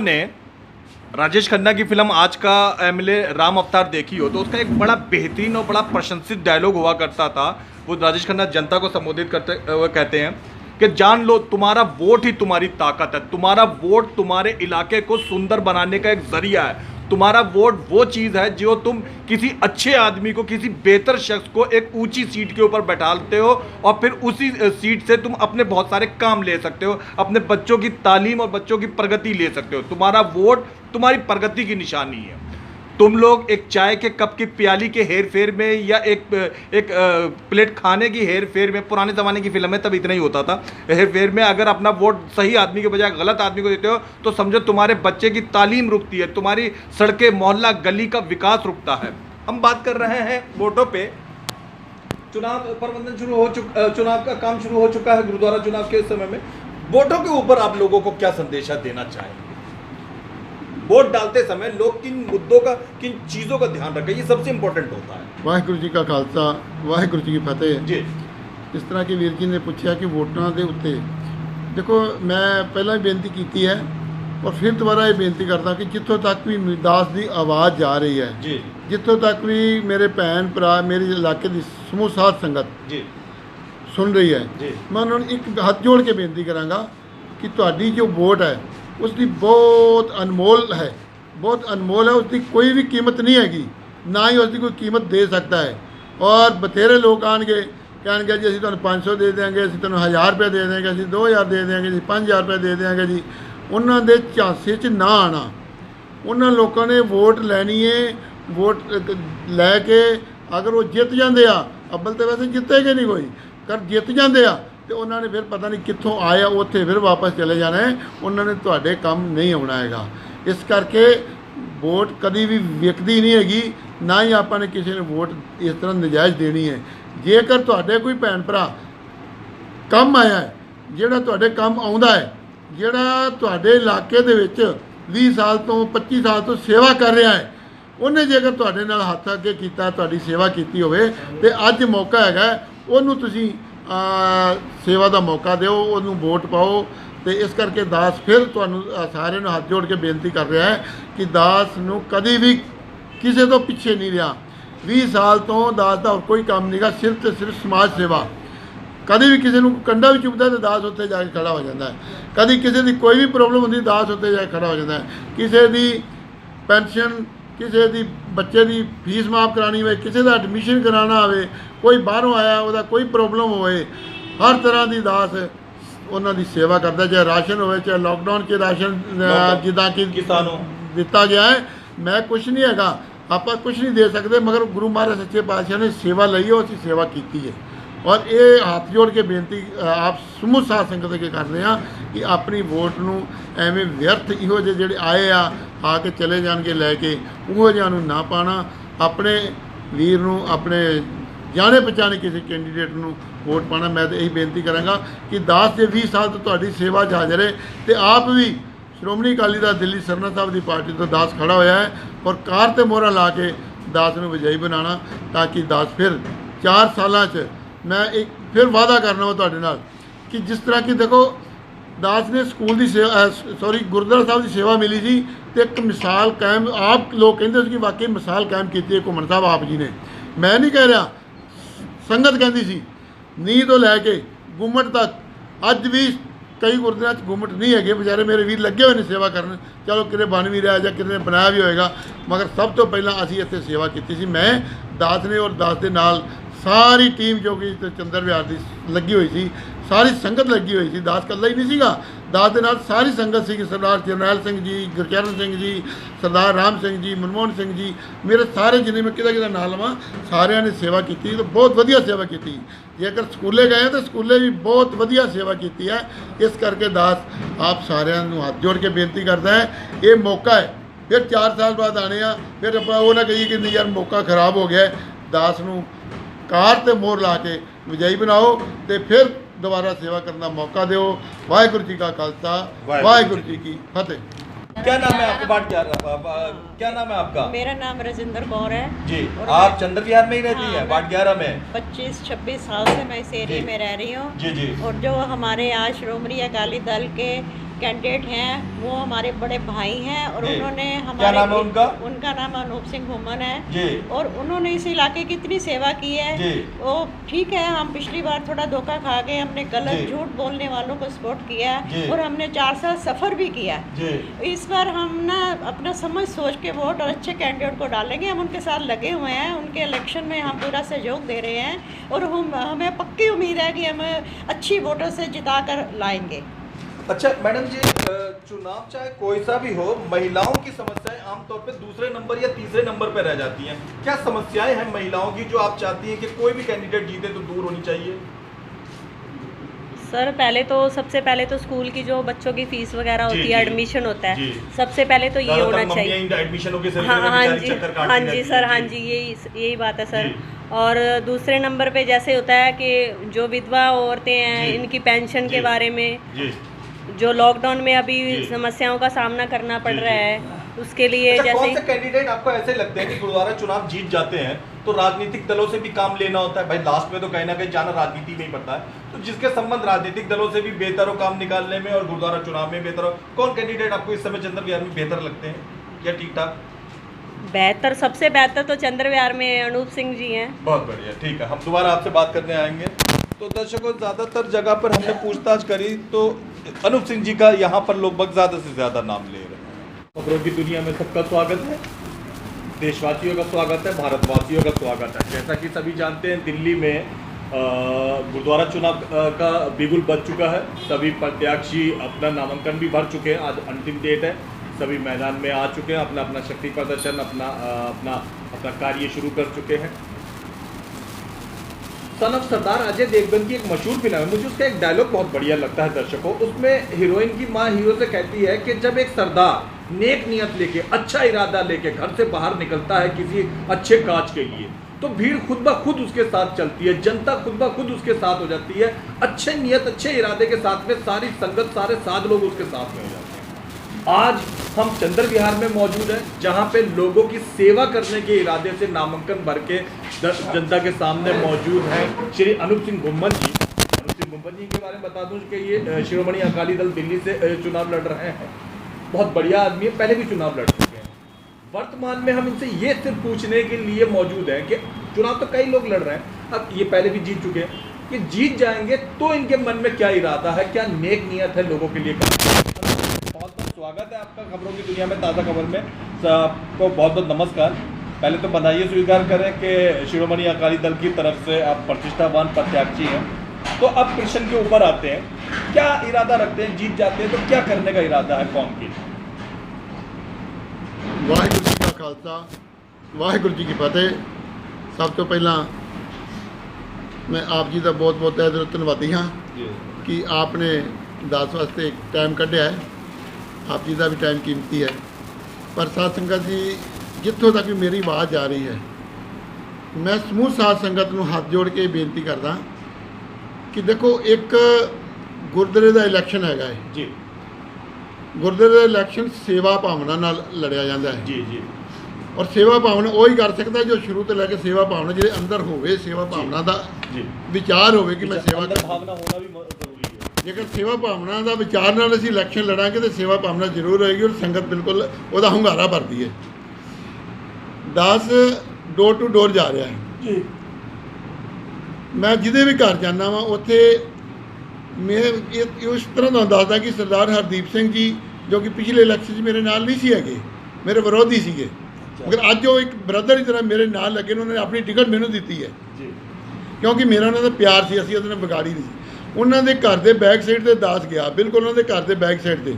ने राजेश खन्ना की फिल्म आज का एमएलए राम अवतार देखी हो तो उसका एक बड़ा बेहतरीन और बड़ा प्रशंसित डायलॉग हुआ करता था। वो राजेश खन्ना जनता को संबोधित करते हुए कहते हैं कि जान लो तुम्हारा वोट ही तुम्हारी ताकत है, तुम्हारा वोट तुम्हारे इलाके को सुंदर बनाने का एक जरिया है, तुम्हारा वोट वो चीज़ है जो तुम किसी अच्छे आदमी को, किसी बेहतर शख्स को एक ऊंची सीट के ऊपर बैठाते हो और फिर उसी सीट से तुम अपने बहुत सारे काम ले सकते हो, अपने बच्चों की तालीम और बच्चों की प्रगति ले सकते हो। तुम्हारा वोट तुम्हारी प्रगति की निशानी है। तुम लोग एक चाय के कप की प्याली के हेर फेर में या एक प्लेट खाने की हेर फेर में, पुराने ज़माने की फिल्म है तब इतना ही होता था, हेर फेर में अगर अपना वोट सही आदमी के बजाय गलत आदमी को देते हो तो समझो तुम्हारे बच्चे की तालीम रुकती है, तुम्हारी सड़कें, मोहल्ला, गली का विकास रुकता है। हम बात कर रहे हैं वोटों पे। चुनाव प्रबंधन शुरू हो चुका, चुनाव का काम शुरू हो चुका है गुरुद्वारा चुनाव के समय में। वोटों के ऊपर आप लोगों को क्या संदेशा देना चाहेंगे? वोट डालते समय लोग किन मुद्दों का, किन चीज़ों का ध्यान रखें, ये सबसे इंपॉर्टेंट होता है। वाहिगुरू जी का खालसा, वाहिगुरू जी की फतेह जी। इस तरह के वीर जी ने पूछा कि वोटां ਦੇ ਉੱਤੇ देखो, मैं ਪਹਿਲਾਂ भी बेनती की है और फिर दोबारा ये बेनती करता कि जितों तक भी दास की आवाज़ जा रही है जी, जितों तक भी मेरे भैन भरा, मेरे इलाके की समूह साध संगत जी, सुन रही है, जी। मैं उन्होंने एक हथ जोड़ के बेनती करांगा कि ਤੁਹਾਡੀ जो वोट है उसकी बहुत अनमोल है, बहुत अनमोल है। उसकी कोई भी कीमत नहीं हैगी, ना ही उसकी कोई कीमत दे सकता है। और बथेरे लोग आएंगे कहेंगे जी ਅਸੀਂ ਤੁਹਾਨੂੰ 500 ਦੇ देंगे, ਅਸੀਂ ਤੁਹਾਨੂੰ 1000 रुपये दे देंगे, ਅਸੀਂ 2000 ਦੇ देंगे जी, 5000 रुपये दे देंगे जी। ਉਹਨਾਂ ਦੇ ਝਾਂਸੇ 'ਚ ਨਾ ਆਣਾ। ਉਹਨਾਂ ਲੋਕਾਂ ਨੇ ਵੋਟ ਲੈਣੀ ਹੈ, ਵੋਟ ਲੈ ਕੇ ਅਗਰ ਉਹ ਜਿੱਤ ਜਾਂਦੇ ਆ, ਅੱਬਲ ਤਾਂ ਵੈਸੇ ਜਿੱਤੇਗੇ ਨਹੀਂ ਕੋਈ, ਕਰ ਜਿੱਤ ਜਾਂਦੇ ਆ ਤੇ ਉਹਨਾਂ ਨੇ ਫਿਰ ਪਤਾ ਨਹੀਂ ਕਿੱਥੋਂ ਆਇਆ ਉੱਥੇ ਫਿਰ ਵਾਪਸ ਚਲੇ ਜਾਣਾ ਹੈ। ਉਹਨਾਂ ਨੇ ਤੁਹਾਡੇ ਕੰਮ ਨਹੀਂ ਆਉਣਾ ਹੈਗਾ। ਇਸ ਕਰਕੇ ਵੋਟ ਕਦੀ ਵੀ ਵਿਕਦੀ ਨਹੀਂ ਹੈਗੀ, ਨਾ ਹੀ ਆਪਾਂ ਨੇ ਕਿਸੇ ਨੂੰ ਵੋਟ ਇਸ ਤਰ੍ਹਾਂ ਨਜਾਇਜ਼ ਦੇਣੀ ਹੈ। ਜੇਕਰ ਤੁਹਾਡੇ ਕੋਈ ਭੈਣ ਭਰਾ ਕੰਮ ਆਇਆ ਹੈ, ਜਿਹੜਾ ਤੁਹਾਡੇ ਕੰਮ ਆਉਂਦਾ ਹੈ, ਜਿਹੜਾ ਤੁਹਾਡੇ ਇਲਾਕੇ ਦੇ ਵਿੱਚ 20 ਸਾਲ ਤੋਂ 25 ਸਾਲ ਤੋਂ ਸੇਵਾ ਕਰ ਰਿਹਾ ਹੈ, ਉਹਨੇ ਜੇਕਰ ਤੁਹਾਡੇ ਨਾਲ ਹੱਥ ਅੱਗੇ ਕੀਤਾ, ਤੁਹਾਡੀ ਸੇਵਾ ਕੀਤੀ ਹੋਵੇ ਤੇ ਅੱਜ ਮੌਕਾ ਹੈਗਾ ਉਹਨੂੰ ਤੁਸੀਂ ਸੇਵਾ ਦਾ ਮੌਕਾ ਦਿਓ, ਉਹਨੂੰ ਵੋਟ ਪਾਓ। ਤੇ ਇਸ ਕਰਕੇ ਦਾਸ ਫਿਰ ਤੁਹਾਨੂੰ ਸਾਰਿਆਂ ਨੂੰ ਹੱਥ ਜੋੜ ਕੇ ਬੇਨਤੀ ਕਰ ਰਿਹਾ ਹੈ ਕਿ ਦਾਸ ਨੂੰ ਕਦੀ ਵੀ ਕਿਸੇ ਤੋਂ ਪਿੱਛੇ ਨਹੀਂ ਰਿਹਾ। 20 ਸਾਲ ਤੋਂ ਦਾਸ ਦਾ ਹੋਰ ਕੋਈ ਕੰਮ ਨਹੀਂਗਾ, ਸਿਰਫ ਤੇ ਸਿਰਫ ਸਮਾਜ ਸੇਵਾ। ਕਦੀ ਵੀ ਕਿਸੇ ਨੂੰ ਕੰਡਾ ਵੀ ਚੁੱਭਦਾ ਤੇ ਦਾਸ ਉੱਥੇ ਜਾ ਕੇ ਖੜਾ ਹੋ ਜਾਂਦਾ ਹੈ। ਕਦੀ ਕਿਸੇ ਦੀ ਕੋਈ ਵੀ ਪ੍ਰੋਬਲਮ ਹੁੰਦੀ ਦਾਸ ਉੱਥੇ ਜਾ ਕੇ ਖੜਾ ਹੋ ਜਾਂਦਾ ਹੈ। ਕਿਸੇ ਦੀ ਪੈਨਸ਼ਨ, ਕਿਸੇ ਦੀ ਬੱਚੇ ਦੀ ਫੀਸ ਮਾਫ ਕਰਾਉਣੀ ਹੋਵੇ, ਕਿਸੇ ਦਾ ਐਡਮਿਸ਼ਨ ਕਰਾਉਣਾ ਹੋਵੇ, ਕੋਈ ਬਾਹਰੋਂ ਆਇਆ ਉਹਦਾ ਕੋਈ ਪ੍ਰੋਬਲਮ ਹੋਵੇ, ਹਰ ਤਰ੍ਹਾਂ ਦੀ ਦਾਸ ਉਹਨਾਂ ਦੀ ਸੇਵਾ ਕਰਦਾ। ਚਾਹੇ ਰਾਸ਼ਨ ਹੋਵੇ, ਚਾਹੇ ਲੋਕਡਾਊਨ 'ਚ ਰਾਸ਼ਨ ਜਿੱਦਾਂ ਕਿ ਕਿਸਾਨੋਂ ਦਿੱਤਾ ਗਿਆ ਹੈ। ਮੈਂ ਕੁਛ ਨਹੀਂ ਹੈਗਾ, ਆਪਾਂ ਕੁਛ ਨਹੀਂ ਦੇ ਸਕਦੇ, ਮਗਰ ਗੁਰੂ ਮਹਾਰਾਜ ਸੱਚੇ ਪਾਤਸ਼ਾਹ ਨੇ ਸੇਵਾ ਲਈ ਹੋ, ਅਸੀਂ ਸੇਵਾ ਕੀਤੀ ਹੈ। ਔਰ ਇਹ ਹੱਥ ਜੋੜ ਕੇ ਬੇਨਤੀ ਆਪ ਸਮੂਹ ਸਾਧ ਸੰਗਤ ਅੱਗੇ ਕਰਦੇ ਹਾਂ ਕਿ ਆਪਣੀ ਵੋਟ ਨੂੰ ਐਵੇਂ ਵਿਅਰਥ ਇਹੋ ਜਿਹੇ ਜਿਹੜੇ ਆਏ ਆ ਕੇ ਚਲੇ ਜਾਣਗੇ ਲੈ ਕੇ, ਉਹੋ ਜਿਹਾ ਨੂੰ ਨਾ ਪਾਣਾ। ਆਪਣੇ ਵੀਰ ਨੂੰ, ਆਪਣੇ ਜਾਣੇ ਪਛਾਣੇ ਕਿਸੇ ਕੈਂਡੀਡੇਟ ਨੂੰ ਵੋਟ ਪਾਣਾ। ਮੈਂ ਤਾਂ ਇਹੀ ਬੇਨਤੀ ਕਰਾਂਗਾ ਕਿ ਦਾਸ ਦੇ 20 ਸਾਲ ਤੋਂ ਤੁਹਾਡੀ ਸੇਵਾ 'ਚ ਹਾਜ਼ਰ ਹੈ ਤੇ ਆਪ ਵੀ ਸ਼੍ਰੋਮਣੀ ਅਕਾਲੀ ਦਲ ਦਿੱਲੀ ਸਰਨਾ ਸਾਹਿਬ ਦੀ ਪਾਰਟੀ ਤੋਂ ਦਾਸ ਖੜਾ ਹੋਇਆ ਹੈ ਔਰ ਕਾਰ ਤੇ ਮੋਹਰਾਂ ਲਾ ਕੇ ਦਾਸ ਨੂੰ ਵਿਜयी ਬਣਾਉਣਾ ਤਾਂ ਕਿ ਦਾਸ ਫਿਰ 4 ਸਾਲਾਂ 'ਚ ਮੈਂ ਇੱਕ ਫਿਰ ਵਾਅਦਾ ਕਰਨਾ ਵਾ ਤੁਹਾਡੇ ਨਾਲ ਕਿ ਜਿਸ ਤਰ੍ਹਾਂ ਕਿ ਦੇਖੋ ਦਾਸ ਨੇ ਸਕੂਲ ਦੀ ਗੁਰਦੁਆਰਾ ਸਾਹਿਬ ਦੀ ਸੇਵਾ ਮਿਲੀ ਸੀ ਤੇ ਇੱਕ ਮਿਸਾਲ ਕਾਇਮ, ਆਪ ਲੋਕ ਕਹਿੰਦੇ ਸੀ ਕਿ ਵਾਕਈ ਮਿਸਾਲ ਕਾਇਮ ਕੀਤੀ ਹੈ ਘੁੰਮਣ ਸਾਹਿਬ ਆਪ ਜੀ ਨੇ। ਮੈਂ ਨਹੀਂ ਕਹਿ ਰਿਹਾ, ਸੰਗਤ ਕਹਿੰਦੀ ਸੀ। ਨੀਂਹ ਤੋਂ ਲੈ ਕੇ ਗੁੰਮਟ ਤੱਕ ਅੱਜ ਵੀ ਕਈ ਗੁਰਦੁਆਰਿਆਂ 'ਚ ਗੁੰਮਟ ਨਹੀਂ ਹੈਗੇ, ਵਿਚਾਰੇ ਮੇਰੇ ਵੀਰ ਲੱਗੇ ਹੋਏ ਨੇ ਸੇਵਾ ਕਰਨ। ਚਲੋ ਕਿਤੇ ਬਣ ਵੀ ਰਿਹਾ ਜਾਂ ਕਿਤੇ ਨੇ ਬਣਾਇਆ ਵੀ ਹੋਏਗਾ, ਮਗਰ ਸਭ ਤੋਂ ਪਹਿਲਾਂ ਅਸੀਂ ਇੱਥੇ ਸੇਵਾ ਕੀਤੀ ਸੀ। ਮੈਂ ਦਾਸ ਨੇ ਔਰ ਦਾਸ ਦੇ ਨਾਲ ਸਾਰੀ ਟੀਮ ਜੋ ਕਿ ਚੰਦਰ ਵਿਹਾਰ ਦੀ ਲੱਗੀ ਹੋਈ ਸੀ, ਸਾਰੀ ਸੰਗਤ ਲੱਗੀ ਹੋਈ ਸੀ। ਦਾਸ ਇਕੱਲਾ ਹੀ ਨਹੀਂ ਸੀਗਾ, ਦਾਸ ਦੇ ਨਾਲ ਸਾਰੀ ਸੰਗਤ ਸੀ। ਸਰਦਾਰ ਜਰਨੈਲ ਸਿੰਘ ਜੀ, ਗੁਰਚਰਨ ਸਿੰਘ ਜੀ, ਸਰਦਾਰ ਰਾਮ ਸਿੰਘ ਜੀ, ਮਨਮੋਹਨ ਸਿੰਘ ਜੀ, ਮੇਰੇ ਸਾਰੇ ਜਿੰਨੇ ਮੈਂ ਕਿਹਦਾ ਨਾਂ ਲਵਾਂ, ਸਾਰਿਆਂ ਨੇ ਸੇਵਾ ਕੀਤੀ ਤੇ ਬਹੁਤ ਵਧੀਆ ਸੇਵਾ ਕੀਤੀ। ਜੇਕਰ ਸਕੂਲੇ ਗਏ ਤਾਂ ਸਕੂਲੇ ਵੀ ਬਹੁਤ ਵਧੀਆ ਸੇਵਾ ਕੀਤੀ ਹੈ। ਇਸ ਕਰਕੇ ਦਾਸ ਆਪ ਸਾਰਿਆਂ ਨੂੰ ਹੱਥ ਜੋੜ ਕੇ ਬੇਨਤੀ ਕਰਦਾ ਹੈ, ਇਹ ਮੌਕਾ ਹੈ। ਫਿਰ 4 ਸਾਲ ਬਾਅਦ ਆਣੇ ਆ, ਫਿਰ ਆਪਾਂ ਉਹ ਨਾ ਕਹੀਏ ਕਿ ਨਹੀਂ ਯਾਰ ਮੌਕਾ ਖਰਾਬ ਹੋ ਗਿਆ। ਦਾਸ ਨੂੰ ਕਾਰ ਤੇ ਮੋਹਰ ਲਾ ਕੇ ਵਿਜयी ਬਣਾਓ ਤੇ ਫਿਰ दोबारा सेवा करना मौका दो। वाहिगुरू जी का खालसा, वाहिगुरू जी की फतेह। क्या नाम है आपका? क्या नाम है आपका? मेरा नाम राजेंद्र कौर है जी। आप चंद्र विहार में ही रहती हैं? वार्ड 11 में 25-26 साल से मैं इस एरिया में रह रही हूँ जी जी। और जो हमारे यहाँ श्रोमणी अकाली दल के कैंडिडेट हैं वो हमारे बड़े भाई हैं और जी। उन्होंने क्या हमारे नाम है उनका? उनका नाम अनूप सिंह घुमन है जी और उन्होंने इस इलाके की इतनी सेवा की है। जी। वो ठीक है, हम पिछली बार थोड़ा धोखा खा गए, हमने गलत जी। झूठ बोलने वालों को सपोर्ट किया जी। और हमने 4 साल सफ़र भी किया। जी इस बार हम ना अपना समझ सोच के वोट और अच्छे कैंडिडेट को डालेंगे। हम उनके साथ लगे हुए हैं, उनके इलेक्शन में हम पूरा सहयोग दे रहे हैं और हमें पक्की उम्मीद है कि हम अच्छी वोटों से जिता कर लाएंगे। अच्छा मैडम जी, चुनाव चाहे कोई सा भी हो, महिलाओं की समस्याएं आमतौर पे दूसरे नंबर या तीसरे नंबर पे रह जाती हैं। क्या समस्याएं हैं महिलाओं की जो आप चाहती हैं कि कोई भी कैंडिडेट जीते तो दूर होनी चाहिए? सर सबसे पहले तो स्कूल की जो बच्चों की फीस वगैरह जी, होती जी, है, एडमिशन होता है, जी। सबसे पहले तो ये होना चाहिए। एडमिशनों के सिलसिले हाँ में हाँ बेचारी जी, चक्कर काटती हाँ जी रहती सर, हैं। हाँ जी, यही बात है सर। जी। और दूसरे नंबर पे जैसे होता है कि जो विधवा औरतें हैं, जी। इनकी पेंशन जी। के बारे में, जी जो लॉकडाउन में अभी जी। समस्याओं का सामना करना पड़ जी, रहा जी। है, उसके लिए अच्छा, कौन से जैसे कैंडिडेट आपको ऐसे लगते हैं कि गुरुद्वारा चुनाव जीत जाते हैं तो राजनीतिक दलों से भी काम लेना होता है? भाई लास्ट में तो कहीं ना कहीं जाना राजनीति में ही पड़ता है, तो जिसके संबंध राजनीतिक दलों से भी बेहतर हो काम निकालने में और गुरुद्वारा चुनाव में बेहतर हो, कौन कैंडिडेट आपको इस समय चंद्र विहार में बेहतर लगते हैं या ठीक ठाक? बेहतर, सबसे बेहतर तो चंद्र विहार में अनूप सिंह जी हैं। बहुत बढ़िया, ठीक है, हम दोबारा आपसे बात करने आएंगे। तो दर्शकों, ज़्यादातर जगह पर हमने पूछताछ करी तो अनूप सिंह जी का यहाँ पर लोग ज़्यादा से ज़्यादा नाम ले रहे हैं। खबरों की दुनिया में सबका स्वागत है, देशवासियों का स्वागत है, भारतवासियों का स्वागत है। जैसा कि सभी जानते हैं, दिल्ली में गुरुद्वारा चुनाव का बिगुल बज चुका है। सभी प्रत्याशी अपना नामांकन भी भर चुके हैं, आज अंतिम डेट है। सभी मैदान में आ चुके हैं, अपना अपना शक्ति प्रदर्शन, अपना कार्य शुरू कर चुके हैं। सन ऑफ सरदार अजय देवगन की एक मशहूर फिल्म है, मुझे उसका एक डायलॉग बहुत बढ़िया लगता है दर्शकों। उसमें हीरोइन की माँ हीरो से कहती है कि जब एक सरदार नेक नियत लेके, अच्छा इरादा लेके घर से बाहर निकलता है किसी अच्छे काज के लिए, तो भीड़ खुद ब खुद उसके साथ चलती है, जनता खुद ब खुद उसके साथ हो जाती है। अच्छे नियत, अच्छे इरादे के साथ में सारी संगत, सारे साध लोग उसके साथ में हो जाते हैं। आज हम चंद्र विहार में मौजूद हैं, जहां पे लोगों की सेवा करने के इरादे से नामांकन भर के जनता के सामने मौजूद हैं श्री अनूप सिंह घुमन जी। अनूप सिंह घुमन जी के बारे में बता दूं कि ये शिरोमणि अकाली दल दिल्ली से चुनाव लड़ रहे हैं। बहुत बढ़िया आदमी है, पहले भी चुनाव लड़ चुके हैं। वर्तमान में हम इनसे ये सिर्फ पूछने के लिए मौजूद हैं कि चुनाव तो कई लोग लड़ रहे हैं, अब ये पहले भी जीत चुके हैं, कि जीत जाएंगे तो इनके मन में क्या इरादा है, क्या नेक नियत है लोगों के लिए करना। बहुत बहुत स्वागत है आपका खबरों की दुनिया में, ताज़ा खबर में। आपको बहुत बहुत नमस्कार। पहले तो बधाई स्वीकार करें कि शिरोमणि अकाली दल की तरफ से आप प्रतिष्ठावान प्रत्याशी हैं। तो अब प्रश्न के ऊपर आते हैं, क्या इरादा रखते हैं? जीत जाते हैं तो क्या करने का इरादा है कौम के लिए? वाहिगुरू जी का खालसा, वाहिगुरू जी की फतेह। सब तो पहला मैं आप जी का बहुत बहुत तहे दिलों धन्नवादी हाँ कि आपने दस वास्ते टाइम कढ़िया है। आप जी का भी टाइम कीमती है। पर साध संगत जी, जितों तक भी मेरी आवाज़ जा रही है, मैं समूह साध संगत को हाथ जोड़ के बेनती करदा कि देखो, एक गुरुद्वारे का इलैक्शन हैगा है जी, गुरुद्वारे का इलैक्शन सेवा भावना नाल लड़िया जाता है। जी जी और सेवा भावना वही कर सकता है जो शुरू तो लैके सेवा भावना जिहदे अंदर होवे, सेवा भावना का जी, विचार होवे कि मैं सेवा अंदर कर। भावना होना भी जरूरी है। जेकर सेवा भावना का विचार नाल असीं इलैक्शन लड़ांगे तो सेवा भावना जरूर होएगी और संगत बिल्कुल ਉਹਦਾ ਹੁੰਗਾਰਾ भरती है। 10 डोर टू डोर जा रहा है जी, मैं जिदे भी घर जाना वा उत्थे मैं उस तरह का दसदा कि सरदार हरदीप सिंह जी जो कि पिछले इलैक्शन मेरे नाल नहीं सी हैगे, मेरे विरोधी सीगे, मगर अज वो एक ब्रदर की तरह मेरे नाल लगे, उन्होंने अपनी टिकट मैनू दी है जी, क्योंकि मेरा उन्होंने प्यार से असी उन्होंने बिगाड़ी नहीं। उन्होंने घर के बैक साइड से दास गया, बिल्कुल उन्होंने घर के बैक साइड से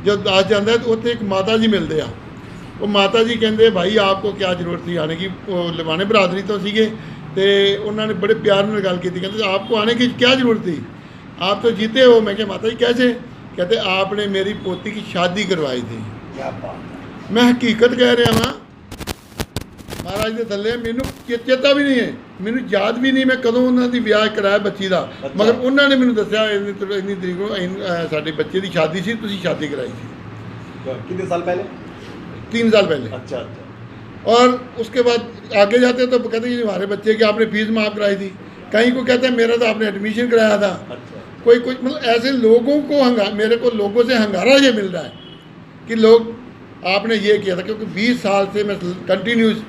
जब दास जाता है तो उत्थे एक माता जी मिलते हैं। वो माता जी कहते भाई आपको क्या जरूरत थी आने की, वो लवाने बरादरी तो सीगे, तो उन्होंने बड़े प्यार में गल की, कहते आपको आने की क्या ज़रूरत थी, आप तो जीते हो। मैं क्या माता जी कैसे? कहते आपने मेरी पोती की शादी करवाई थी। क्या बात है। मैं हकीकत कह रहा हाँ, महाराज के थले मैनू चेता भी नहीं है, मैनू याद भी नहीं मैं कदों उन्होंने विआह कराया बच्ची का, मगर उन्होंने मैनू दसिया इन्नी तरीक को साडे बच्चे की शादी सी, तुसीं शादी कराई थी। कितने साल पहले? 3 साल पहले। अच्छा अच्छा। और उसके बाद आगे जाते तो कहते कि हमारे बच्चे की आपने फीस माफ़ कराई थी, कहीं को कहते हैं मेरा तो आपने एडमिशन कराया था। अच्छा। कोई मतलब ऐसे लोगों को मेरे को लोगों से हंगारा ये मिल रहा है कि लोग आपने ये किया था, क्योंकि 20 साल से मैं कंटिन्यूस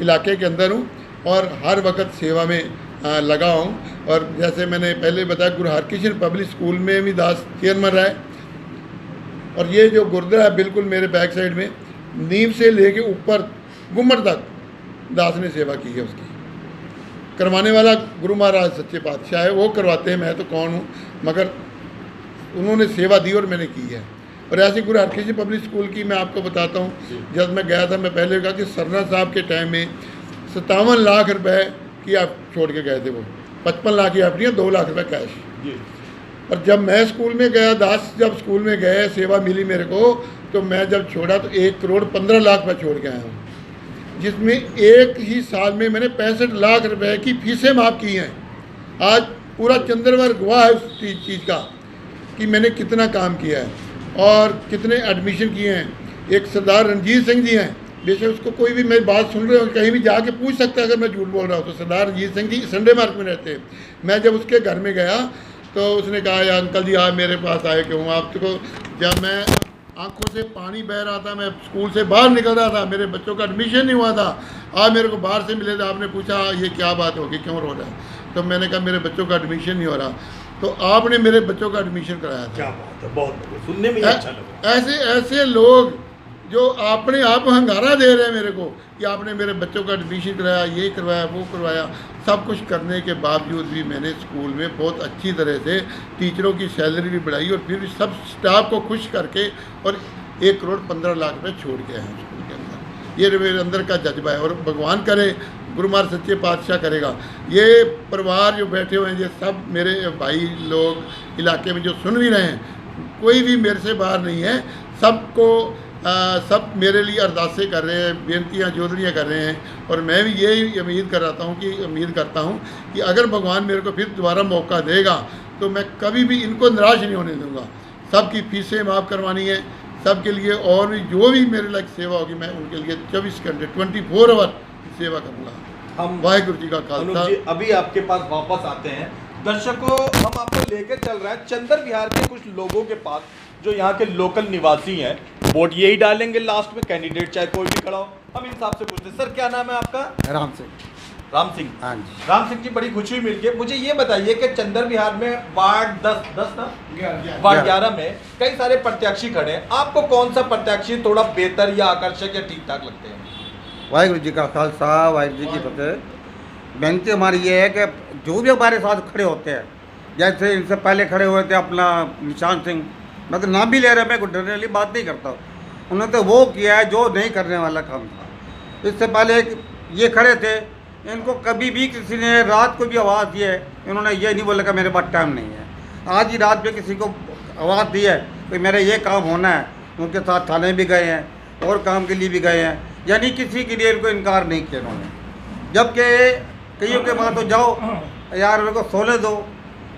इलाके के अंदर हूँ और हर वक्त सेवा में लगा हूँ। और जैसे मैंने पहले बताया, गुरु हरकृष्ण पब्लिक स्कूल में भी दास चेयरमैन रहा है। और ये जो गुरुद्वारा है बिल्कुल मेरे बैक साइड में, नींव से लेके ऊपर गुम्बद तक दास ने सेवा की है। उसकी करवाने वाला गुरु महाराज सच्चे पातशाह है, वो करवाते हैं, मैं तो कौन हूँ, मगर उन्होंने सेवा दी और मैंने की है। और ऐसे गुरु हरकृष्ण पब्लिक स्कूल की मैं आपको बताता हूँ, जब मैं गया था, मैं पहले कहा कि सरना साहब के टाइम में 57 लाख रुपए की आप छोड़ के गए थे, वो 55 लाख की अपनी 2 लाख रुपए कैश। और जब मैं स्कूल में गया, दास जब स्कूल में गए, सेवा मिली मेरे को, तो मैं जब छोड़ा तो 1 करोड़ 15 लाख रुपये छोड़ के आया हूँ, जिसमें एक ही साल में मैंने 65 लाख रुपए की फीसें माफ़ की हैं। आज पूरा चंद्रवर गवाह है उस चीज़ का कि मैंने कितना काम किया है और कितने एडमिशन किए हैं। एक सरदार रणजीत सिंह जी हैं, बेशक उसको कोई भी मेरी बात सुन रहे हो कहीं भी जाके पूछ सकता है अगर मैं झूठ बोल रहा हूँ तो। सरदार रणजीत सिंह जी संडे मार्केट में रहते हैं। मैं जब उसके घर में गया तो उसने कहा, या अंकल जी आप मेरे पास आए क्यों? आपको जब मैं आंखों से पानी बह रहा था, मैं स्कूल से बाहर निकल रहा था, मेरे बच्चों का एडमिशन नहीं हुआ था, आप मेरे को बाहर से मिले थे, आपने पूछा ये क्या बात होगी, क्यों रो रहा है? तो मैंने कहा मेरे बच्चों का एडमिशन नहीं हो रहा, तो आपने मेरे बच्चों का एडमिशन कराया था। क्या बात है, बहुत सुनने में अच्छा लगा। ऐसे लोग जो अपने आप हंगारा दे रहे हैं मेरे को कि आपने मेरे बच्चों का एडमिशन कराया, ये करवाया, वो करवाया। सब कुछ करने के बावजूद भी मैंने स्कूल में बहुत अच्छी तरह से टीचरों की सैलरी भी बढ़ाई और फिर भी सब स्टाफ को खुश करके और 1 करोड़ 15 लाख रुपये छोड़ के आए हैं स्कूल के अंदर। ये मेरे अंदर का जज्बा है और भगवान करे, गुरु महाराज सच्चे पातशाह करेगा। ये परिवार जो बैठे हुए हैं, ये सब मेरे भाई लोग इलाके में जो सुन भी रहे हैं, कोई भी मेरे से बाहर नहीं है। सबको सब मेरे लिए अरदासें कर रहे हैं, बेनतियाँ जोदड़ियाँ कर रहे हैं। और मैं भी यही उम्मीद करता हूँ कि अगर भगवान मेरे को फिर दोबारा मौका देगा तो मैं कभी भी इनको निराश नहीं होने दूँगा। सबकी फीसें माफ़ करवानी है, सबके लिए और भी जो भी मेरे लायक सेवा होगी मैं उनके लिए 24 घंटे 24 आवर सेवा करूँगा। हम वाहिगुरु जी का खालसा। अभी आपके पास वापस आते हैं। दर्शकों, हम आपको लेकर चल रहे हैं चंदर विहार के कुछ लोगों के पास जो यहाँ के लोकल निवासी हैं। वोट यही डालेंगे लास्ट में, कैंडिडेट चाहे कोई भी खड़ा हो। हम इन साहब से पूछते हैं, सर क्या नाम है आपका? राम सिंह। राम सिंह। हाँ जी। राम सिंह जी, बड़ी खुशी हुई मिलके। मुझे ये बताइए कि चंदर विहार में वार्ड 10 था, वार्ड 11 में कई सारे प्रत्याशी खड़े हैं। आपको कौन सा प्रत्याशी थोड़ा बेहतर या आकर्षक या ठीक ठाक लगते हैं? वाहिगुरु जी का खालसा, वाहिगुरु जी की फतेह। बेनती हमारी ये है कि जो भी हमारे साथ खड़े होते हैं, जैसे इनसे पहले खड़े हुए थे अपना निशान सिंह, मैं तो नाम भी ले रहा, मैं कोई डरने वाली बात नहीं करता। उन्होंने तो वो किया है जो नहीं करने वाला काम था। इससे पहले ये खड़े थे, इनको कभी भी किसी ने रात को भी आवाज़ दी है, इन्होंने ये नहीं बोला कि मेरे पास टाइम नहीं है। आज ही रात में किसी को आवाज़ दी है कि मेरे ये काम होना है, उनके साथ थाने भी गए हैं और काम के लिए भी गए हैं, यानी किसी के लिए इनको इनकार नहीं किया इन्होंने। जबकि कईयों के पास तो जाओ यार मेरे को सोने दो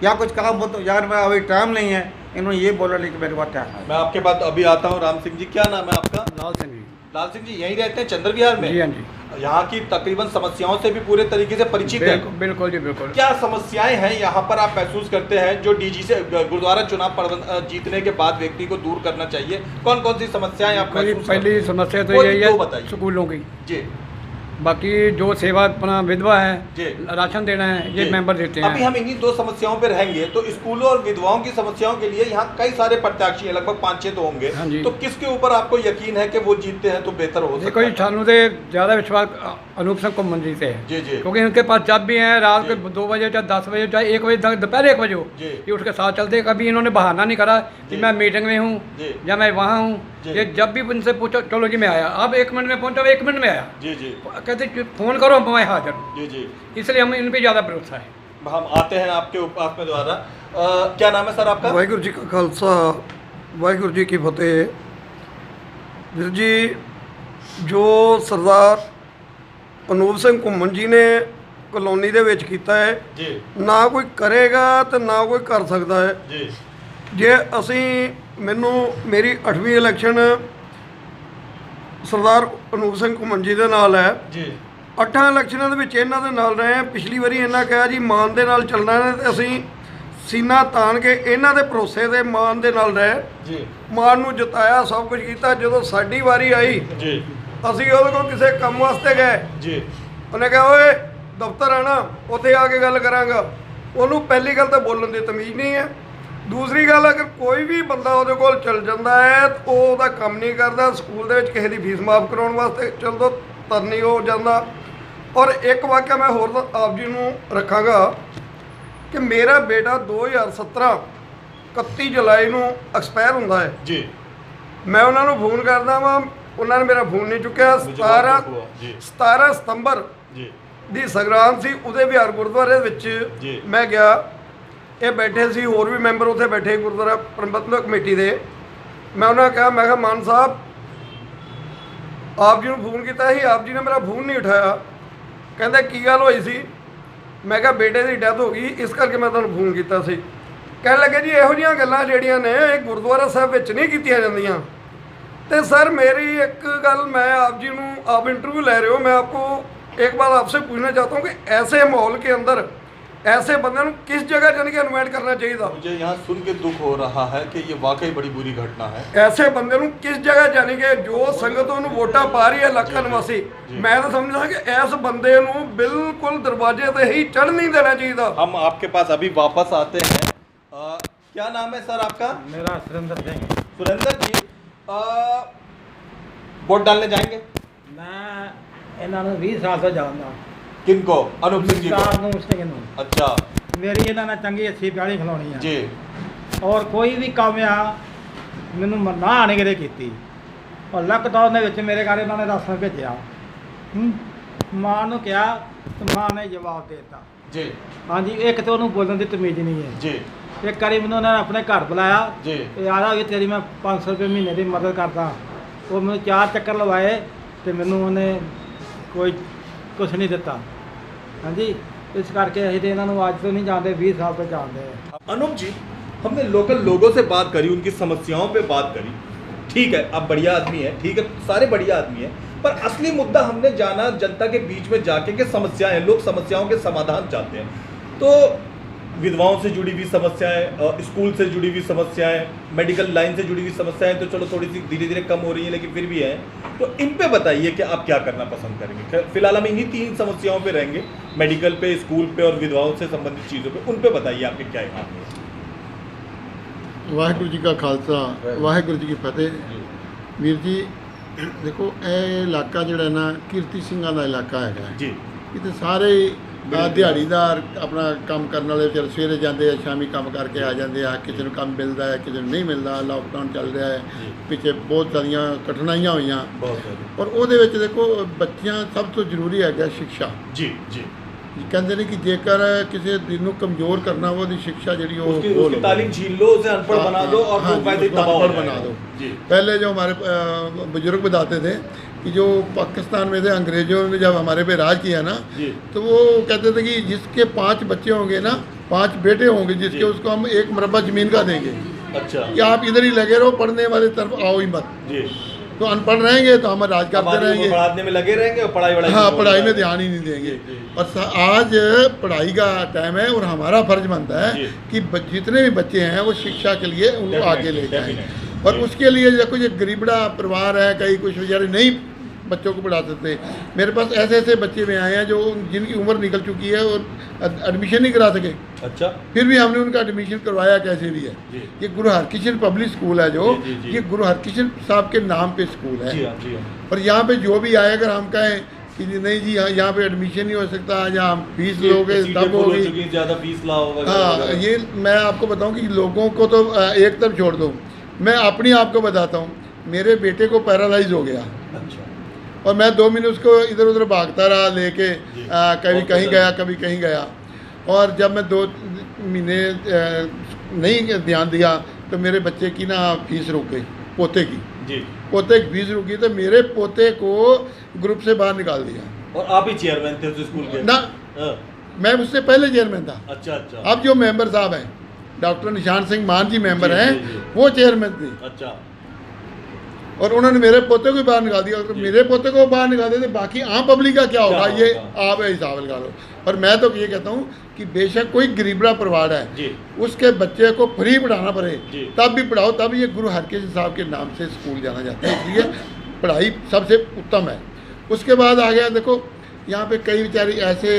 या कुछ काम हो तो यार मैं अभी टाइम नहीं है, इन्होंने ये बोला नहीं कि मेरे पास टाइम है। मैं आपके पास अभी आता हूँ। राम सिंह जी, क्या नाम है आपका? लाल सिंह जी। लाल सिंह जी यहीं रहते हैं चंदर विहार में? जी हाँ जी। यहाँ की तकरीबन समस्याओं से भी पूरे तरीके से परिचित है? बिल्कुल जी बिल्कुल। क्या समस्याएं हैं यहाँ पर आप महसूस करते हैं जो डीजी से गुरुद्वारा चुनाव जीतने के बाद व्यक्ति को दूर करना चाहिए? कौन कौन सी समस्याएं आप महसूस करते हैं? पहली समस्या तो यही है बताइए। स्कूलों की। जी। बाकी जो सेवा अपना विधवा है, जी। राशन देना है, ये जी। मेंबर देते हैं। अभी हम इन्हीं 2 समस्याओं पे रहेंगे। तो स्कूलों और विधवाओं की समस्याओं के लिए यहाँ कई सारे प्रत्याशी हैं, लगभग 5-6 तो होंगे। हाँ जी। तो किसके ऊपर आपको यकीन है कि वो जीतते हैं तो बेहतर हो सकता देखो है? जी, सानू से ज़्यादा विश्वास अनूप सिंह कुम्मन जी से है। जी जी। क्योंकि उनके पास जब भी हैं रात जी। के 2 बजे चाहे 10 बजे चाहे 1 बजे दोपहर 1 बजे हो, जी। ये उसके साथ चलते। कभी इन्होंने बहाना नहीं करा जी। कि मैं मीटिंग में हूँ जी। या मैं वहाँ हूँ। जी। ये जब भी उनसे पूछो चलो जी मैं आया, अब 1 मिनट में पहुँचा, 1 मिनट में आया। जी जी। कहते फ़ोन करो मैं हाजिर हूँ। जी जी। इसलिए हम इन पर ज़्यादा भरोसा है। हम आते हैं आपके पास में दोबारा। क्या नाम है सर आपका? वाहिगुरु जी का खालसा, वाहिगुरु जी की फतेह। ਵੀਰ ਜੀ, ਜੋ ਸਰਦਾਰ ਅਨੂਪ ਸਿੰਘ ਘੁੰਮਣ ਜੀ ਨੇ ਕਲੋਨੀ ਦੇ ਵਿੱਚ ਕੀਤਾ ਹੈ, ਜੀ ਨਾ ਕੋਈ ਕਰੇਗਾ ਤੇ ਨਾ ਕੋਈ ਕਰ ਸਕਦਾ ਹੈ। ਜੀ। ਜੇ ਅਸੀਂ ਮੇਰੀ 8ਵੀਂ ਇਲੈਕਸ਼ਨ ਸਰਦਾਰ ਅਨੂਪ ਸਿੰਘ ਘੁੰਮਣ ਜੀ ਦੇ ਨਾਲ ਹੈ। ਜੀ। 8 ਇਲੈਕਸ਼ਨਾਂ ਦੇ ਵਿੱਚ ਇਹਨਾਂ ਦੇ ਨਾਲ ਰਹੇ ਹਾਂ। ਪਿਛਲੀ ਵਾਰੀ ਇਹਨਾਂ ਕਿਹਾ ਜੀ ਮਾਨ ਦੇ ਨਾਲ ਚੱਲਣਾ ਹੈ ਤੇ ਅਸੀਂ ਸੀਨਾ ਤਾਣ ਕੇ ਇਹਨਾਂ ਦੇ ਭਰੋਸੇ ਦੇ ਮਾਣ ਦੇ ਨਾਲ ਰਹੇ, ਜੀ ਮਾਣ ਨੂੰ ਜਿਤਾਇਆ, ਸਭ ਕੁਝ ਕੀਤਾ। ਜਦੋਂ ਸਾਡੀ ਵਾਰੀ ਆਈ, ਜੀ ਅਸੀਂ ਉਹਦੇ ਕੋਲ ਕਿਸੇ ਕੰਮ ਵਾਸਤੇ ਗਏ, ਜੀ ਉਹਨੇ ਕਿਹਾ ਓਏ ਦਫ਼ਤਰ ਆਣਾ, ਉੱਥੇ ਆ ਕੇ ਗੱਲ ਕਰਾਂਗਾ। ਉਹਨੂੰ ਪਹਿਲੀ ਗੱਲ ਤਾਂ ਬੋਲਣ ਦੀ ਤਮੀਜ਼ ਨਹੀਂ ਹੈ। ਦੂਸਰੀ ਗੱਲ, ਅਗਰ ਕੋਈ ਵੀ ਬੰਦਾ ਉਹਦੇ ਕੋਲ ਚਲ ਜਾਂਦਾ ਹੈ ਤਾਂ ਉਹ ਉਹਦਾ ਕੰਮ ਨਹੀਂ ਕਰਦਾ। ਸਕੂਲ ਦੇ ਵਿੱਚ ਕਿਸੇ ਦੀ ਫੀਸ ਮਾਫ ਕਰਾਉਣ ਵਾਸਤੇ ਚਲ ਦੋ ਤਰਨੀ ਹੋ ਜਾਂਦਾ। ਔਰ ਇੱਕ ਵਾਕਿਆ ਮੈਂ ਹੋਰ ਆਪ ਜੀ ਨੂੰ ਰੱਖਾਂਗਾ ਕਿ ਮੇਰਾ ਬੇਟਾ 2017 31 ਜੁਲਾਈ ਨੂੰ ਐਕਸਪਾਇਰ ਹੁੰਦਾ ਹੈ। ਜੀ ਮੈਂ ਉਹਨਾਂ ਨੂੰ ਫੋਨ ਕਰਦਾ ਵਾਂ, ਉਹਨਾਂ ਨੇ ਮੇਰਾ ਫੋਨ ਨਹੀਂ ਚੁੱਕਿਆ। 17 ਸਤੰਬਰ ਜੀ ਦੀ ਸੰਗਰਾਂਦ ਸੀ, ਉਹਦੇ ਵਿਹਾਰ ਗੁਰਦੁਆਰੇ ਵਿੱਚ ਜੀ। ਮੈਂ ਗਿਆ। ਇਹ ਬੈਠੇ ਸੀ, ਹੋਰ ਵੀ ਮੈਂਬਰ ਉੱਥੇ ਬੈਠੇ ਗੁਰਦੁਆਰਾ ਪ੍ਰਬੰਧਕ ਕਮੇਟੀ ਦੇ। ਮੈਂ ਉਹਨਾਂ ਨੂੰ ਕਿਹਾ ਮਾਨ ਸਾਹਿਬ ਆਪ ਜੀ ਨੂੰ ਫੋਨ ਕੀਤਾ ਸੀ, ਆਪ ਜੀ ਨੇ ਮੇਰਾ ਫੋਨ ਨਹੀਂ ਉਠਾਇਆ। ਕਹਿੰਦੇ ਕੀ ਗੱਲ ਹੋਈ ਸੀ? ਮੈਂ ਕਿਹਾ ਬੇਟੇ ਦੀ ਡੈਥ ਹੋ ਗਈ, ਇਸ ਕਰਕੇ ਮੈਂ ਤੁਹਾਨੂੰ ਫੋਨ ਕੀਤਾ ਸੀ। ਕਹਿਣ ਲੱਗੇ ਜੀ ਇਹੋ ਜਿਹੀਆਂ ਗੱਲਾਂ ਜਿਹੜੀਆਂ ਨੇ ਇਹ ਗੁਰਦੁਆਰਾ ਸਾਹਿਬ ਵਿੱਚ ਨਹੀਂ ਕੀਤੀਆਂ ਜਾਂਦੀਆਂ। ਤੇ ਸਰ मेरी एक गल, मैं आप जी ਨੂੰ आप इंटरव्यू ले रहे हो, मैं आपको एक बात आपसे पूछना चाहता हूँ कि ऐसे माहौल के अंदर ऐसे बंदे को किस जगह जाने के इन्वाइट करना चाहिए था? मुझे यहाँ सुन के दुख हो रहा है कि ये वाकई बड़ी बुरी घटना है। ऐसे बंदे को किस जगह जाने के जो संगतों ਨੂੰ ਵੋਟਾਂ ਪਾ ਰਹੀ ਹੈ ਇਲਾਕਾ ਨਿਵਾਸੀ, मैं तो समझदा कि इस बंदे ਨੂੰ बिल्कुल दरवाजे पे ही चढ़ नहीं देना चाहिए था। हम आपके पास अभी वापस आते हैं। क्या नाम है सर आपका? मेरा सुरेंद्र सिंह। सुरेंद्र जी, वोट डालने जाएंगे? मैं ਇਹਨਾਂ ਨੂੰ 20 ਸਾਲ ਤੋਂ ਜਾਣਦਾ। किनको? अनूप सिंह जी ਮੁਖਤਾਰ को? ਨੂੰ ਸਿੰਘ ਨੂੰ। अच्छा ਮੇਰੀ ਇਹਨਾਂ ਨਾਲ ਚੰਗੀ ਅੱਛੀ ਪਿਆਰੀ ਖਲਾਉਣੀ ਆ जी ਔਰ ਕੋਈ ਵੀ ਕੰਮ ਆ ਮੈਨੂੰ ਨਾ ਨਹੀਂ ਕਦੇ ਕੀਤੀ। ਔਰ ਲਾਕਡਾਊਨ ਦੇ ਵਿੱਚ ਮੇਰੇ ਘਰ ਇਹਨਾਂ ਨੇ ਰਾਸ਼ਨ ਭੇਜਿਆ। ਮਾਂ ਨੂੰ ਕਿਹਾ ਤੇ ਮਾਂ ਨੇ ਜਵਾਬ ਦੇ ਦਿੱਤਾ। जी ਹਾਂਜੀ, ਇੱਕ ਤੇ ਉਹਨੂੰ ਬੋਲਣ ਦੀ ਤਮੀਜ਼ ਨਹੀਂ ਹੈ। जी ਇੱਕ ਵਾਰੀ ਮੈਨੂੰ ਉਹਨਾਂ ਨੇ ਆਪਣੇ ਘਰ ਬੁਲਾਇਆ जी ਤੇ ਆਦਾ ਵੀ ਤੇਰੀ ਮੈਂ 500 ਰੁਪਏ ਮਹੀਨੇ ਦੀ ਮਦਦ ਕਰਦਾ। ਉਹ ਮੈਨੂੰ 4 ਚੱਕਰ ਲਵਾਏ ਤੇ ਮੈਨੂੰ ਉਹਨੇ ਕੋਈ ਕੁਛ ਨਹੀਂ ਦਿੱਤਾ। ਹਾਂਜੀ, ਇਸ ਕਰਕੇ ਅਸੀਂ ਤੇ ਇਹਨਾਂ ਨੂੰ ਅੱਜ ਤੋਂ नहीं जानते, 20 साल ਤੋਂ जानते हैं। अनूप जी, हमने लोकल लोगों से बात करी, उनकी समस्याओं पे बात करी। ठीक है, आप बढ़िया आदमी है, ठीक है, सारे बढ़िया आदमी हैं, पर असली मुद्दा हमने जाना जनता के बीच में जाके कि समस्याएं, लोग समस्याओं के समाधान चाहते हैं। तो विधवाओं से जुड़ी हुई समस्याएं, स्कूल से जुड़ी हुई समस्याएं, मेडिकल लाइन से जुड़ी हुई समस्याएं तो चलो थोड़ी सी धीरे धीरे कम हो रही हैं, लेकिन फिर भी है। तो इन पे बताइए कि आप क्या करना पसंद करेंगे। फिलहाल हम इन्हीं 3 समस्याओं पे रहेंगे, मेडिकल पे, स्कूल पे और विधवाओं से संबंधित चीज़ों पे। उन पे बताइए आपके क्या है। ਵਾਹਿਗੁਰੂ ਜੀ ਕਾ ਖਾਲਸਾ, ਵਾਹਿਗੁਰੂ ਜੀ ਕੀ ਫਤਿਹ। ਵੀਰ ਜੀ ਦੇਖੋ, ਇਹ ਇਲਾਕਾ ਜਿਹੜਾ ਨਾ ਕੀਰਤੀ ਸਿੰਘਾਂ ਦਾ ਇਲਾਕਾ ਹੈਗਾ। जी ਇੱਥੇ ਸਾਰੇ ਦਿਹਾੜੀਦਾਰ ਆਪਣਾ ਕੰਮ ਕਰਨ ਵਾਲੇ ਵਿਚਾਰੇ ਸਵੇਰੇ ਜਾਂਦੇ ਆ, ਸ਼ਾਮੀ ਕੰਮ ਕਰਕੇ ਆ ਜਾਂਦੇ ਆ। ਕਿਸੇ ਨੂੰ ਕੰਮ ਮਿਲਦਾ ਹੈ, ਕਿਸੇ ਨੂੰ ਨਹੀਂ ਮਿਲਦਾ। ਲਾਕਡਾਊਨ ਚੱਲ ਰਿਹਾ ਹੈ, ਪਿੱਛੇ ਬਹੁਤ ਸਾਰੀਆਂ ਕਠਿਨਾਈਆਂ ਹੋਈਆਂ। बहुत सारी। ਔਰ ਉਹਦੇ ਵਿੱਚ ਦੇਖੋ ਬੱਚਿਆਂ ਸਭ ਤੋਂ ਜ਼ਰੂਰੀ ਹੈਗਾ ਸਿੱਖਿਆ। जी जी ਕਹਿੰਦੇ ਨੇ ਕਿ ਜੇਕਰ ਕਿਸੇ ਦਿਨ ਨੂੰ ਕਮਜ਼ੋਰ ਕਰਨਾ ਵਾ, ਉਹਦੀ ਸਿੱਖਿਆ ਜਿਹੜੀ ਉਹ उसकी खोल हो। तालीम छीन लो, उसे अनपढ़ बना दो और हाँ वो जी, वैसे ही उसको तबाह हो अनपढ़ बना जाएगा। दो। जी पहले जो हमारे बुजुर्ग बताते थे कि जो पाकिस्तान में थे, अंग्रेजों ने जब हमारे पे राज किया ना, जी तो वो कहते थे कि जिसके 5 बच्चे होंगे ना, 5 बेटे होंगे, जिसके जी। उसको हम 1 मरबा ज़मीन का देंगे अच्छा कि आप इधर ही लगे रहो, पढ़ने वाली तरफ आओ ही मत। जी। तो अनपढ़ रहेंगे तो हम राज करते रहेंगे, पढ़ाने में लगे रहेंगे और पढ़ाई हाँ पढ़ाई में ध्यान ध्यान ही नहीं देंगे। जी, जी। और आज पढ़ाई का टाइम है और हमारा फर्ज बनता जी। है कि जितने भी बच्चे हैं वो शिक्षा के लिए उनको आगे ले जाएं। Definitely, और जी। उसके लिए देखो ये गरीबड़ा परिवार है, कई कुछ बेचारे नहीं बच्चों को पढ़ा सकते। मेरे पास ऐसे ऐसे बच्चे में आए हैं जो जिनकी उम्र निकल चुकी है और एडमिशन नहीं करा सके, अच्छा फिर भी हमने उनका एडमिशन करवाया कैसे भी है। जी। ये गुरु हरकिशन पब्लिक स्कूल है जो, जी, जी, जी। ये गुरु हरकिशन साहब के नाम पे स्कूल है। जी हाँ जी हाँ और यहाँ पे जो भी आए, अगर हम कहें कि नहीं जी यहाँ पे एडमिशन नहीं हो सकता या हम फीस लोगे तब होगी, ज़्यादा फीस लाओ। हाँ ये मैं आपको बताऊँ कि लोगों को तो एक तरफ छोड़ दो, मैं अपनी आपको बताता हूँ। मेरे बेटे को पैरालाइज हो गया अच्छा और मैं 2 महीने उसको इधर उधर भागता रहा लेके, कभी कहीं गया कभी कहीं गया। और जब मैं 2 महीने नहीं ध्यान दिया तो मेरे बच्चे की ना फीस रुक गई, पोते की। जी। पोते की फीस रुकी तो मेरे पोते को ग्रुप से बाहर निकाल दिया। और आप ही चेयरमैन थे उस स्कूल के? ना, हाँ। मैं उससे पहले चेयरमैन था। अच्छा अच्छा। अब जो मेंबर साहब हैं, डॉक्टर निशान सिंह मान जी मेंबर जी, हैं, जी, जी। वो चेयरमैन थे। अच्छा और उन्होंने मेरे पोते को भी बाहर निकाल दिया। अगर मेरे पोते को बाहर निकाल देते बाकी आम पब्लिक का क्या होगा, ये आप हिसाब लगा लो। और मैं तो ये कहता हूँ कि बेशक कोई गरीबड़ा परिवार है, उसके बच्चे को फ्री पढ़ाना पड़े तब भी पढ़ाओ, तब ये गुरु हरकृष्ण साहब के नाम से स्कूल जाना जाता है, इसलिए पढ़ाई सबसे उत्तम है। उसके बाद आ गया, देखो यहाँ पे कई बेचारे ऐसे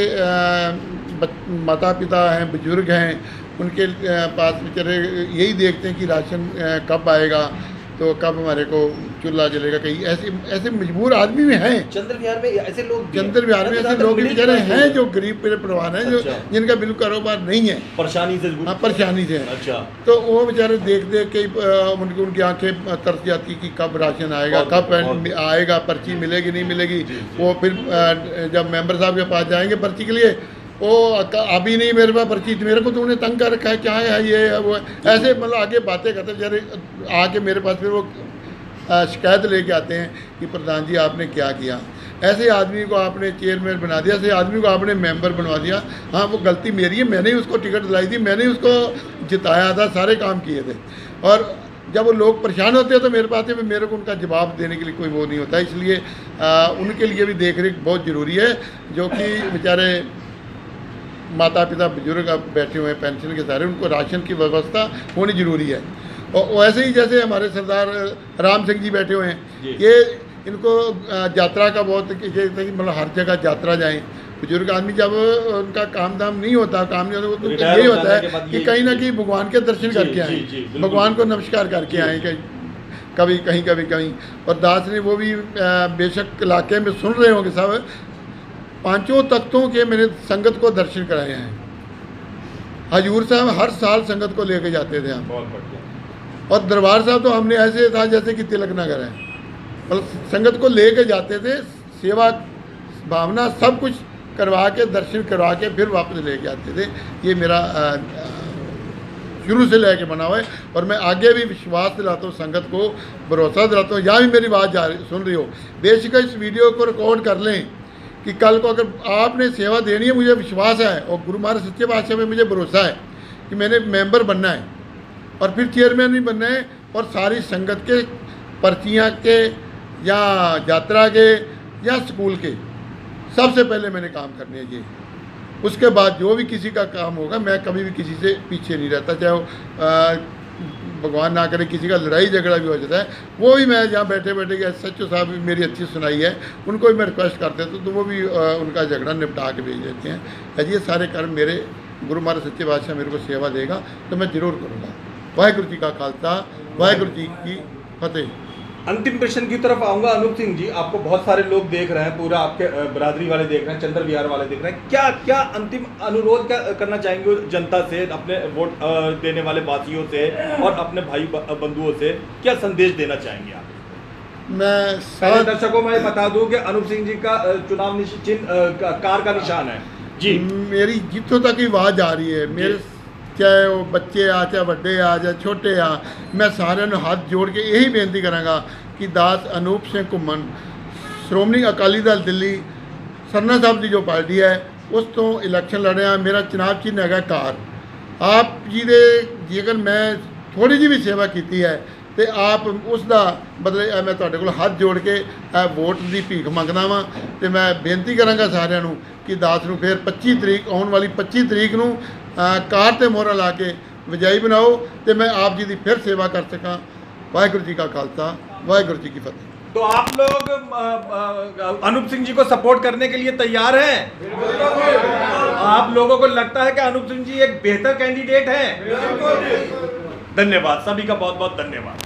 माता पिता हैं, बुजुर्ग हैं, उनके पास बेचारे यही देखते हैं कि राशन कब आएगा, तो कब हमारे को चूल्हा जलेगा। कहीं ऐसे ऐसे मजबूर आदमी भी हैं चंद्र विहार में ऐसे लोग, चंद्र विहार में ऐसे लोग बेचारे हैं जो गरीब परिवार हैं, जो जिनका बिल्कुल कारोबार नहीं है, परेशानी से, हाँ परेशानी से। अच्छा, तो वो बेचारे देख देख के उनकी आंखें तरस जाती कि कब राशन आएगा, कब आएगा, पर्ची मिलेगी नहीं मिलेगी। वो फिर जब मेंबर साहब के पास जाएंगे पर्ची के लिए, वो अभी नहीं मेरे पास पर्ची, मेरे को तो उन्हें तंग कर रखा है, क्या है ये है वो है, ऐसे मतलब आगे बातें करते बेचारे आके मेरे पास फिर वो शिकायत लेके आते हैं कि प्रधान जी आपने क्या किया, ऐसे आदमी को आपने चेयरमैन बना दिया, ऐसे आदमी को आपने मेंबर बनवा दिया। हाँ वो गलती मेरी है, मैंने ही उसको टिकट दिलाई थी, मैंने ही उसको जिताया था, सारे काम किए थे। और जब वो लोग परेशान होते हैं तो मेरे पास मेरे को उनका जवाब देने के लिए कोई वो नहीं होता, इसलिए उनके लिए भी देख रेख बहुत ज़रूरी है, जो कि बेचारे माता पिता बुजुर्ग अब बैठे हुए हैं पेंशन के सारे, उनको राशन की व्यवस्था होनी ज़रूरी है। और वैसे ही जैसे हमारे सरदार राम सिंह जी बैठे हुए हैं, ये इनको यात्रा का बहुत मतलब हर जगह यात्रा जाएं। बुजुर्ग आदमी जब उनका काम धाम नहीं होता, काम नहीं होता, तो यही होता है कि कहीं ना कहीं भगवान के दर्शन करके आएँ, भगवान को नमस्कार करके आएँ, कभी कहीं कभी कहीं। और दास ने वो भी बेशक इलाके में सुन रहे होंगे सब, 5 तख्तों के मैंने संगत को दर्शन कराए हैं। हजूर साहब हर साल संगत को लेके जाते थे हम, और दरबार साहब तो हमने ऐसे था जैसे कि तिलक नगर है, मतलब संगत को लेके जाते थे, सेवा भावना सब कुछ करवा के दर्शन करवा के फिर वापस लेके आते थे। ये मेरा शुरू से लेके बना हुआ है, और मैं आगे भी विश्वास दिलाता हूँ संगत को, भरोसा दिलाता हूँ। यहाँ भी मेरी बात सुन रही हो, बेशक इस वीडियो को रिकॉर्ड कर लें कि कल को अगर आपने सेवा देनी है, मुझे विश्वास है और गुरु महाराज सच्चे पातशाह में मुझे भरोसा है कि मैंने मेंबर बनना है और फिर चेयरमैन भी बनना है, और सारी संगत के पर्चियाँ के या यात्रा के या स्कूल के सबसे पहले मैंने काम करने हैं ये। उसके बाद जो भी किसी का काम होगा, मैं कभी भी किसी से पीछे नहीं रहता, चाहे वो भगवान ना करे किसी का लड़ाई झगड़ा भी हो जाता है, वो भी मैं यहाँ बैठे बैठे SHO साहब भी मेरी अच्छी सुनाई है, उनको भी मैं रिक्वेस्ट कर देता हूँ, तो वो भी उनका झगड़ा निपटा के भेज देते हैं। ये सारे कर्म मेरे गुरु महाराज सच्चे पातशाह मेरे को सेवा देगा तो मैं ज़रूर करूँगा। वाहिगुरु जी का खालसा, वाहिगुरु जी की फतेह। अंतिम प्रश्न की तरफ आऊंगा। अनूप सिंह जी, आपको बहुत सारे लोग देख रहे हैं, पूरा आपके बरादरी वाले देख रहे हैं, चंद्र विहार वाले देख रहे हैं, क्या क्या अंतिम अनुरोध क्या करना चाहेंगे जनता से, अपने वोट देने वाले वासियों से और अपने भाई बंधुओं से, क्या संदेश देना चाहेंगे आप? मैं सारे दर्शकों में बता दूं कि अनूप सिंह जी का चुनाव चिन्ह कार का निशान है जी। मेरी जितों तक ही आवाज़ आ रही है, मेरे चाहे वो बच्चे आ, चाहे बड़े आ, चाहे छोटे आ, मैं सारे हाथ जोड़ के यही बेनती करांगा कि दास अनूप सिंह घुम्मन श्रोमणी अकाली दल दिल्ली सरना साहब की जो पार्टी है उस तो इलैक्शन लड़िया, मेरा चुनाव चिन्ह है कार। आप जी दे जेकर मैं थोड़ी जी भी सेवा की है तो आप उसका बदले मैं तुहाडे कोल हाथ जोड़ के वोट की भीख मंगदा वां, तो मैं बेनती करांगा सारिਆਂ ਨੂੰ कि दास ਨੂੰ फिर 25 तरीक आने वाली 25 तरीक ਨੂੰ कार ते मोहरा ला के विजयी बनाओ, तो मैं आप जी की फिर सेवा कर सकां। वाहिगुरू जी का खालसा, वाहिगुरू जी की फतेह। तो आप लोग अनूप सिंह जी को सपोर्ट करने के लिए तैयार हैं? आप लोगों को लगता है कि अनूप सिंह जी एक बेहतर कैंडिडेट हैं? धन्यवाद, सभी का बहुत बहुत धन्यवाद।